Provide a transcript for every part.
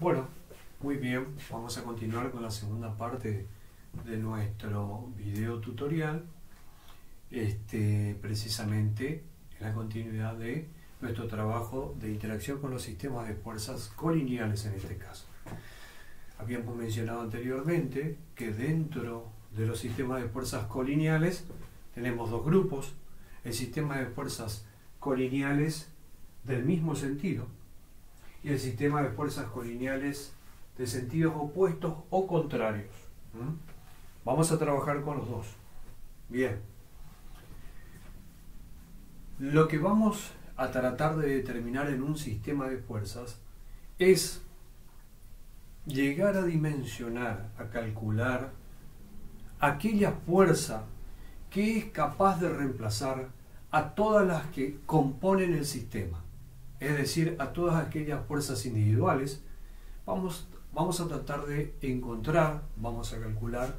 Bueno, muy bien, vamos a continuar con la segunda parte de nuestro video tutorial, precisamente en la continuidad de nuestro trabajo de interacción con los sistemas de fuerzas colineales en este caso. Habíamos mencionado anteriormente que dentro de los sistemas de fuerzas colineales tenemos dos grupos: el sistema de fuerzas colineales del mismo sentido y el sistema de fuerzas colineales de sentidos opuestos o contrarios. Vamos a trabajar con los dos. Bien. Lo que vamos a tratar de determinar en un sistema de fuerzas es llegar a dimensionar, a calcular aquella fuerza que es capaz de reemplazar a todas las que componen el sistema, es decir, a todas aquellas fuerzas individuales. Vamos a tratar de encontrar, vamos a calcular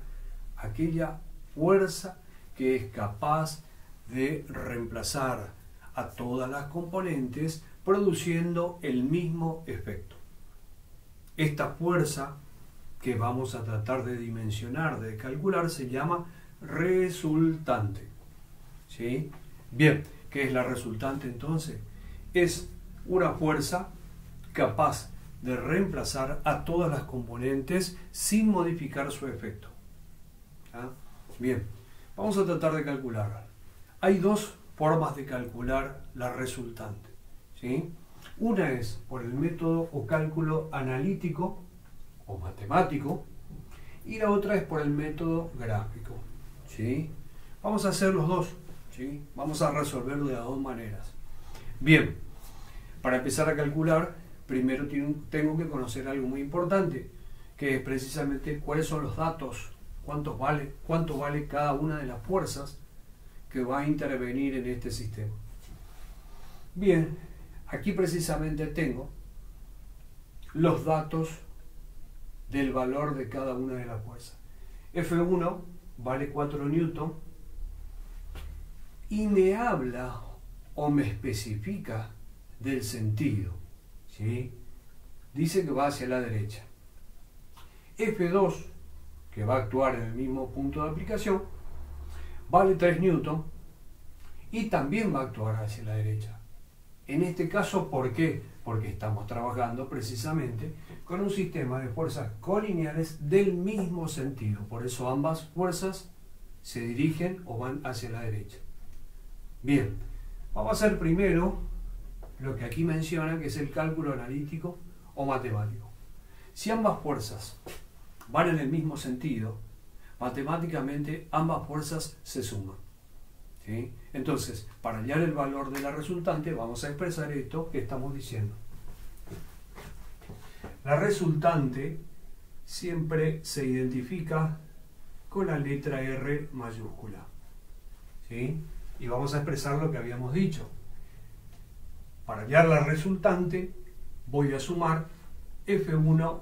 aquella fuerza que es capaz de reemplazar a todas las componentes produciendo el mismo efecto. Esta fuerza que vamos a tratar de dimensionar, de calcular, se llama resultante. ¿Sí? Bien, ¿qué es la resultante entonces? Es una fuerza capaz de reemplazar a todas las componentes sin modificar su efecto. ¿Ah? Bien, vamos a tratar de calcularla. Hay dos formas de calcular la resultante. ¿Sí? Una es por el método o cálculo analítico o matemático y la otra es por el método gráfico. ¿Sí? Vamos a hacer los dos. ¿Sí? Vamos a resolverlo de las dos maneras. Bien, para empezar a calcular, primero tengo que conocer algo muy importante, que es precisamente cuáles son los datos, cuánto vale cada una de las fuerzas que va a intervenir en este sistema. Bien, aquí precisamente tengo los datos del valor de cada una de las fuerzas. F1 vale 4 newton y me habla o me especifica del sentido. ¿Sí? Dice que va hacia la derecha. F2, que va a actuar en el mismo punto de aplicación, vale 3 newton y también va a actuar hacia la derecha. En este caso, ¿por qué? Porque estamos trabajando precisamente con un sistema de fuerzas colineales del mismo sentido. Por eso ambas fuerzas se dirigen o van hacia la derecha. Bien, vamos a hacer primero lo que aquí menciona, que es el cálculo analítico o matemático. Si ambas fuerzas van en el mismo sentido, matemáticamente ambas fuerzas se suman. ¿Sí? Entonces, para hallar el valor de la resultante, vamos a expresar esto que estamos diciendo. La resultante siempre se identifica con la letra R mayúscula. ¿Sí? Y vamos a expresar lo que habíamos dicho. Para hallar la resultante, voy a sumar F1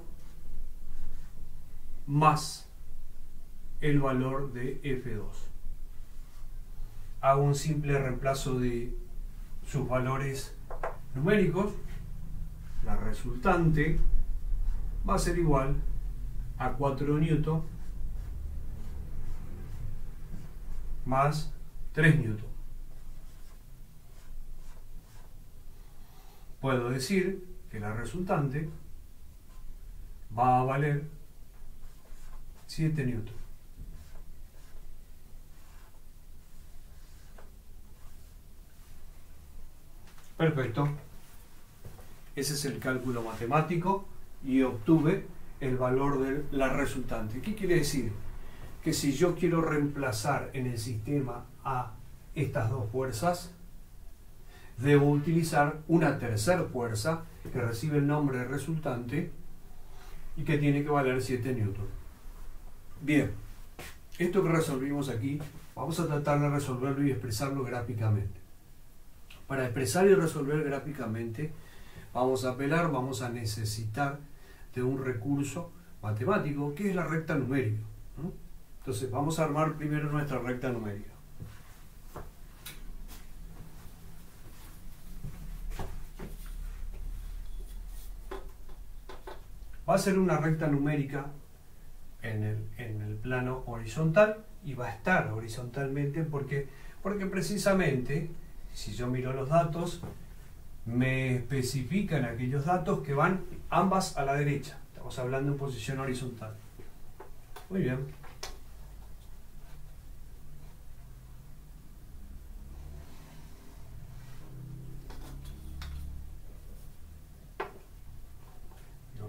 más el valor de F2. Hago un simple reemplazo de sus valores numéricos. La resultante va a ser igual a 4 newton más 3 newton. Puedo decir que la resultante va a valer 7 newton. Perfecto. Ese es el cálculo matemático y obtuve el valor de la resultante. ¿Qué quiere decir? Que si yo quiero reemplazar en el sistema a estas dos fuerzas, debo utilizar una tercera fuerza que recibe el nombre de resultante y que tiene que valer 7 newton. Bien, esto que resolvimos aquí, vamos a tratar de resolverlo y expresarlo gráficamente. Para expresar y resolver gráficamente, vamos a necesitar de un recurso matemático que es la recta numérica. Entonces, vamos a armar primero nuestra recta numérica. va a ser una recta numérica en el plano horizontal y va a estar horizontalmente porque precisamente, si yo miro los datos, me especifican aquellos datos que van ambas a la derecha. Estamos hablando en posición horizontal. Muy bien.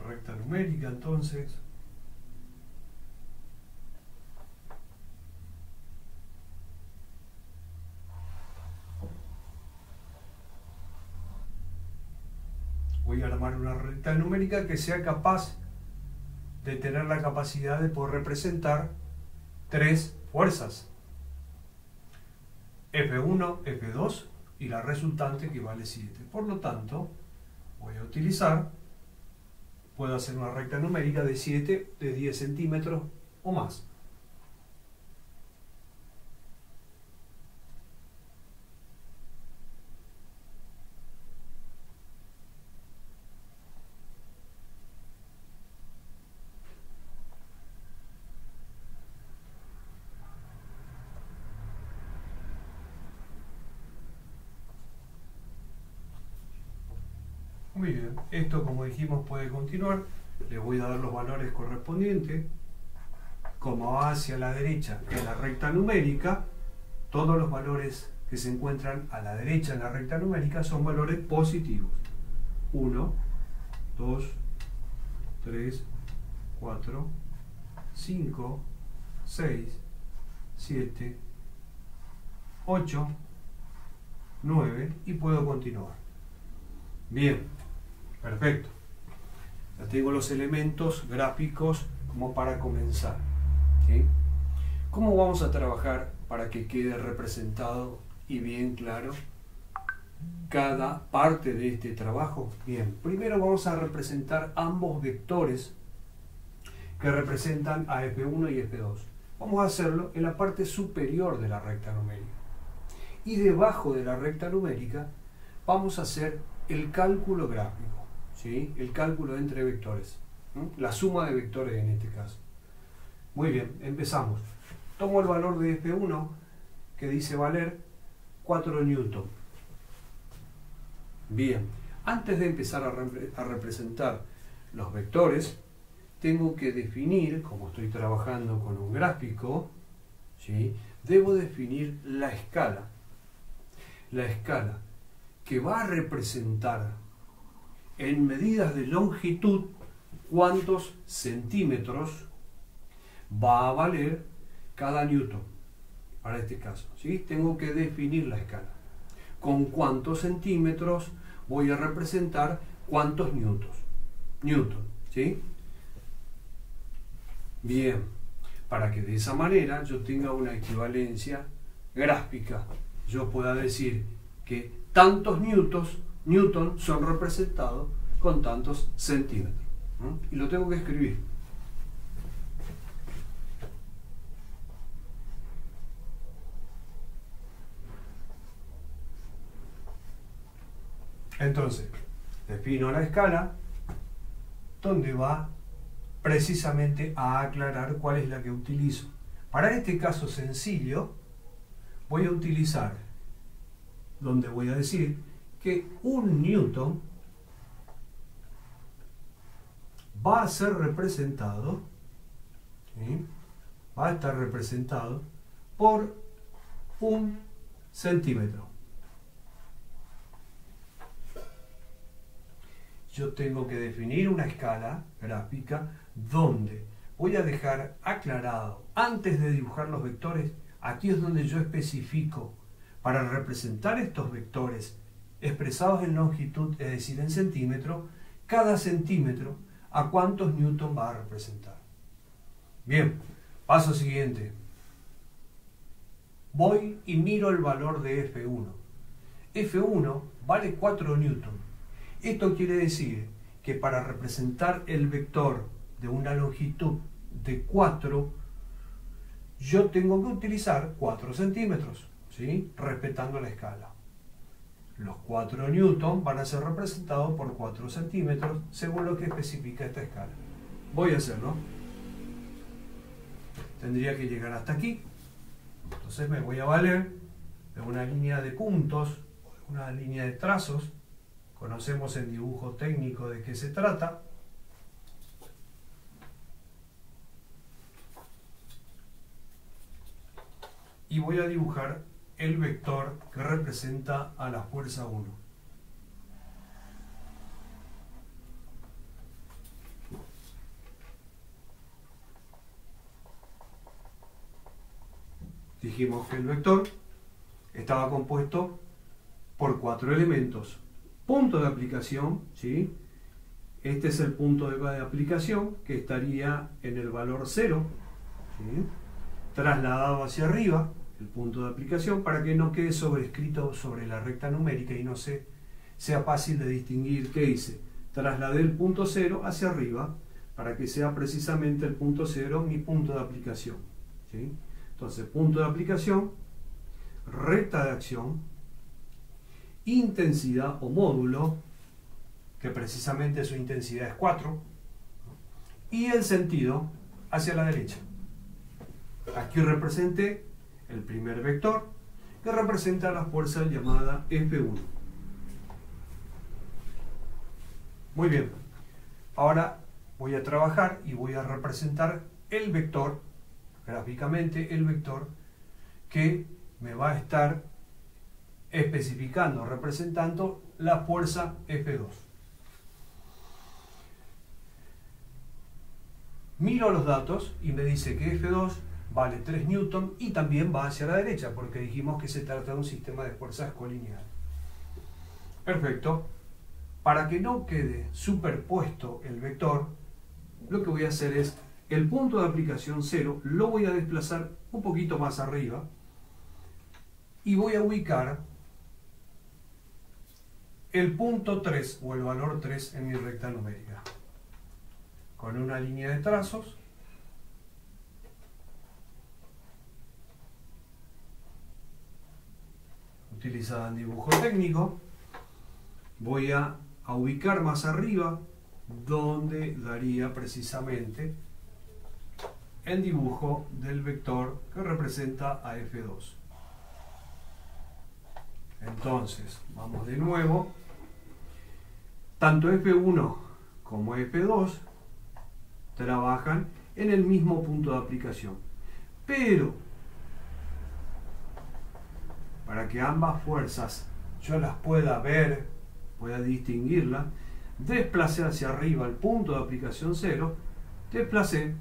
Recta numérica, entonces. Voy a armar una recta numérica que sea capaz de tener la capacidad de poder representar tres fuerzas. F1, F2 y la resultante que vale 7. Por lo tanto, voy a utilizar, puedo hacer una recta numérica de 7, de 10 centímetros o más. Muy bien, esto como dijimos puede continuar, le voy a dar los valores correspondientes, como va hacia la derecha en la recta numérica, todos los valores que se encuentran a la derecha en la recta numérica son valores positivos. 1, 2, 3, 4, 5, 6, 7, 8, 9 y puedo continuar. Bien, perfecto. Ya tengo los elementos gráficos como para comenzar. ¿Sí? ¿Cómo vamos a trabajar para que quede representado y bien claro cada parte de este trabajo? Bien, primero vamos a representar ambos vectores que representan a F1 y F2. Vamos a hacerlo en la parte superior de la recta numérica. Y debajo de la recta numérica vamos a hacer el cálculo gráfico, ¿sí? El cálculo entre vectores, ¿sí? La suma de vectores en este caso. Muy bien, empezamos. Tomo el valor de F1 que dice valer 4 newton. Bien, antes de empezar a representar los vectores, tengo que definir, como estoy trabajando con un gráfico, ¿sí? Debo definir la escala. La escala que va a representar en medidas de longitud cuántos centímetros va a valer cada newton. Para este caso, ¿sí? Tengo que definir la escala. Con cuántos centímetros voy a representar cuántos newton, ¿sí? Bien, para que de esa manera yo tenga una equivalencia gráfica, yo pueda decir que tantos newton son representados con tantos centímetros. Y lo tengo que escribir. Entonces, defino la escala donde va precisamente a aclarar cuál es la que utilizo. Para este caso sencillo, voy a utilizar donde voy a decir que un newton va a ser representado, ¿sí? Va a estar representado por 1 centímetro. Yo tengo que definir una escala gráfica donde voy a dejar aclarado, antes de dibujar los vectores, aquí es donde yo especifico para representar estos vectores expresados en longitud, es decir, en centímetros, cada centímetro a cuántos newton va a representar. Bien, paso siguiente. Voy y miro el valor de F1. F1 vale 4 newton. Esto quiere decir que para representar el vector de una longitud de 4, yo tengo que utilizar 4 centímetros, ¿sí? Respetando la escala. Los 4 newton van a ser representados por 4 centímetros según lo que especifica esta escala. Voy a hacerlo. Tendría que llegar hasta aquí. Entonces me voy a valer de una línea de puntos, una línea de trazos. Conocemos en dibujo técnico de qué se trata. Y voy a dibujar el vector que representa a la fuerza 1. Dijimos que el vector estaba compuesto por 4 elementos. Punto de aplicación, ¿sí? Este es el punto de aplicación que estaría en el valor 0, ¿sí? Trasladado hacia arriba, el punto de aplicación, para que no quede sobrescrito sobre la recta numérica y no sea fácil de distinguir qué hice. Trasladé el punto 0 hacia arriba para que sea precisamente el punto 0 mi punto de aplicación, ¿sí? Entonces, punto de aplicación, recta de acción, intensidad o módulo, que precisamente su intensidad es 4, y el sentido hacia la derecha. Aquí representé el primer vector, que representa la fuerza llamada F1. Muy bien, ahora voy a trabajar y voy a representar el vector, gráficamente el vector que me va a estar especificando, representando la fuerza F2. Miro los datos y me dice que F2 vale 3 newton y también va hacia la derecha, porque dijimos que se trata de un sistema de fuerzas colineal. Perfecto. Para que no quede superpuesto el vector, lo que voy a hacer es el punto de aplicación 0 lo voy a desplazar un poquito más arriba y voy a ubicar el punto 3 o el valor 3 en mi recta numérica. Con una línea de trazos utilizada en dibujo técnico, voy a ubicar más arriba donde daría precisamente el dibujo del vector que representa a F2. Entonces, vamos de nuevo. Tanto F1 como F2 trabajan en el mismo punto de aplicación. Pero, para que ambas fuerzas yo las pueda ver, pueda distinguirlas, desplacé hacia arriba el punto de aplicación 0, desplacé,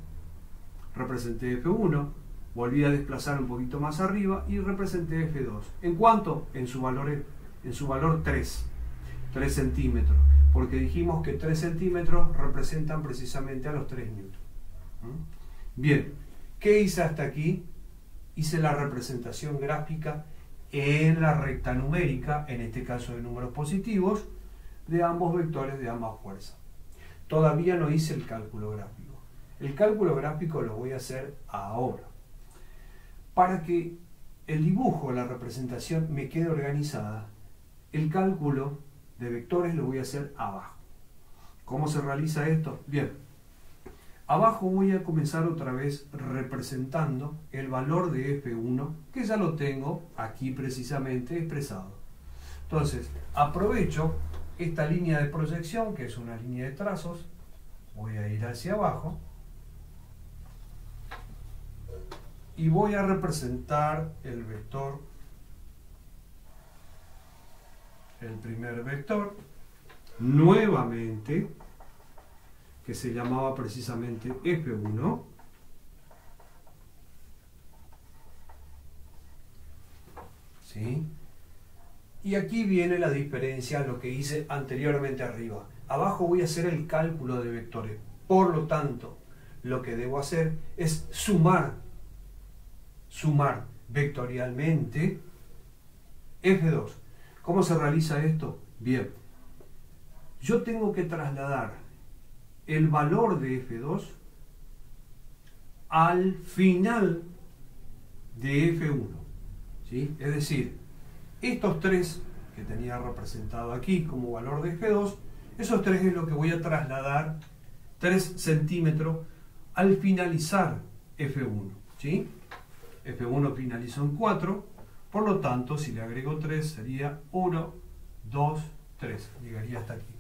representé F1, volví a desplazar un poquito más arriba y representé F2. ¿En cuánto? En su valor 3 centímetros, porque dijimos que 3 centímetros representan precisamente a los 3 newton. Bien, ¿qué hice hasta aquí? Hice la representación gráfica en la recta numérica, en este caso de números positivos, de ambos vectores de ambas fuerzas. Todavía no hice el cálculo gráfico. El cálculo gráfico lo voy a hacer ahora. Para que el dibujo, la representación me quede organizada, el cálculo de vectores lo voy a hacer abajo. ¿Cómo se realiza esto? Bien, abajo voy a comenzar otra vez representando el valor de F1, que ya lo tengo aquí precisamente expresado. Entonces, aprovecho esta línea de proyección, que es una línea de trazos, voy a ir hacia abajo, y voy a representar el vector, el primer vector, nuevamente, que se llamaba precisamente F1. ¿Sí? Y aquí viene la diferencia a lo que hice anteriormente arriba. Abajo voy a hacer el cálculo de vectores. Por lo tanto, lo que debo hacer es sumar vectorialmente F2. ¿Cómo se realiza esto? Bien, yo tengo que trasladar el valor de F2 al final de F1. ¿Sí? Es decir, estos 3 que tenía representado aquí como valor de F2, esos 3 es lo que voy a trasladar 3 centímetros al finalizar F1, ¿sí? F1 finalizó en 4, por lo tanto, si le agrego 3 sería 1, 2, 3, llegaría hasta aquí.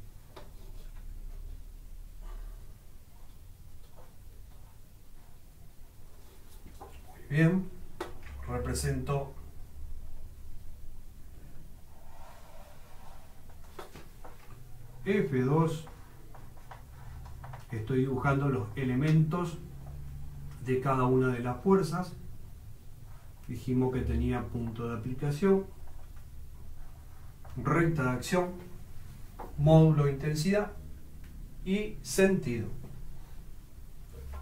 Muy bien, represento F2, estoy dibujando los elementos de cada una de las fuerzas. Dijimos que tenía punto de aplicación, recta de acción, módulo de intensidad y sentido.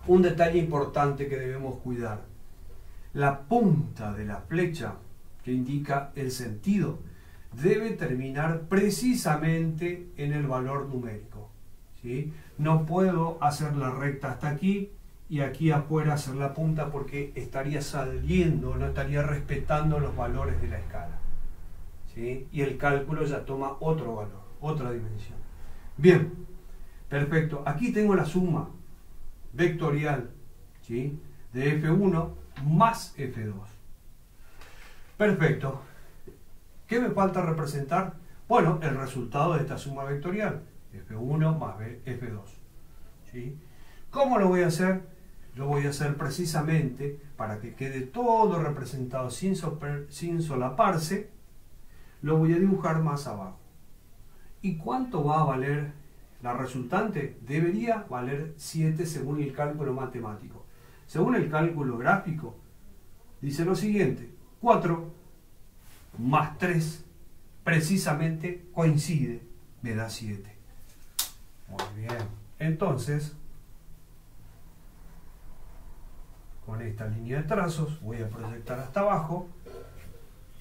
Un detalle importante que debemos cuidar: la punta de la flecha que indica el sentido debe terminar precisamente en el valor numérico, ¿sí? No puedo hacer la recta hasta aquí y aquí afuera hacer la punta, porque estaría saliendo, no estaría respetando los valores de la escala, ¿sí? Y el cálculo ya toma otro valor, otra dimensión. Bien, perfecto. Aquí tengo la suma vectorial, ¿sí?, de F1 más F2. Perfecto. ¿Qué me falta representar? Bueno, el resultado de esta suma vectorial, F1 más F2, ¿sí? ¿Cómo lo voy a hacer? Lo voy a hacer precisamente para que quede todo representado sin solaparse. Lo voy a dibujar más abajo. ¿Y cuánto va a valer la resultante? Debería valer 7 según el cálculo matemático. Según el cálculo gráfico, dice lo siguiente: 4 más 3 precisamente coincide, me da 7. Muy bien. Entonces, con esta línea de trazos voy a proyectar hasta abajo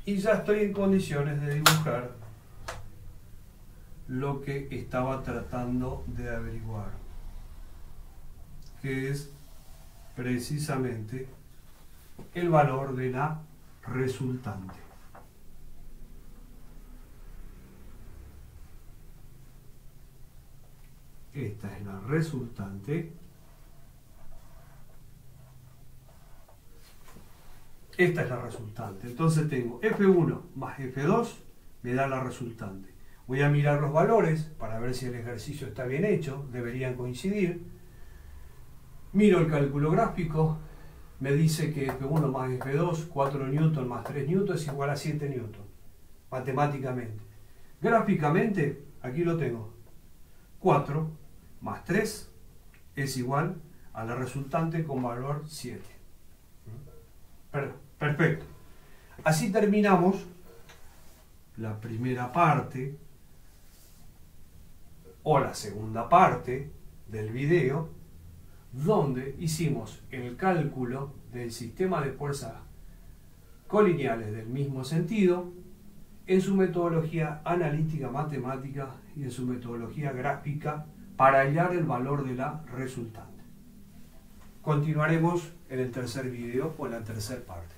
y ya estoy en condiciones de dibujar lo que estaba tratando de averiguar, que es precisamente el valor de la resultante. Esta es la resultante. Esta es la resultante. Entonces tengo F1 más F2 me da la resultante. Voy a mirar los valores para ver si el ejercicio está bien hecho. Deberían coincidir. Miro el cálculo gráfico. Me dice que F1 más F2, 4 newton más 3 newton es igual a 7 newton. Matemáticamente. Gráficamente, aquí lo tengo. 4 más 3 es igual a la resultante con valor 7. Perfecto. Así terminamos la primera parte o la segunda parte del video, donde hicimos el cálculo del sistema de fuerzas colineales del mismo sentido en su metodología analítica matemática y en su metodología gráfica para hallar el valor de la resultante. Continuaremos en el tercer video o en la tercera parte.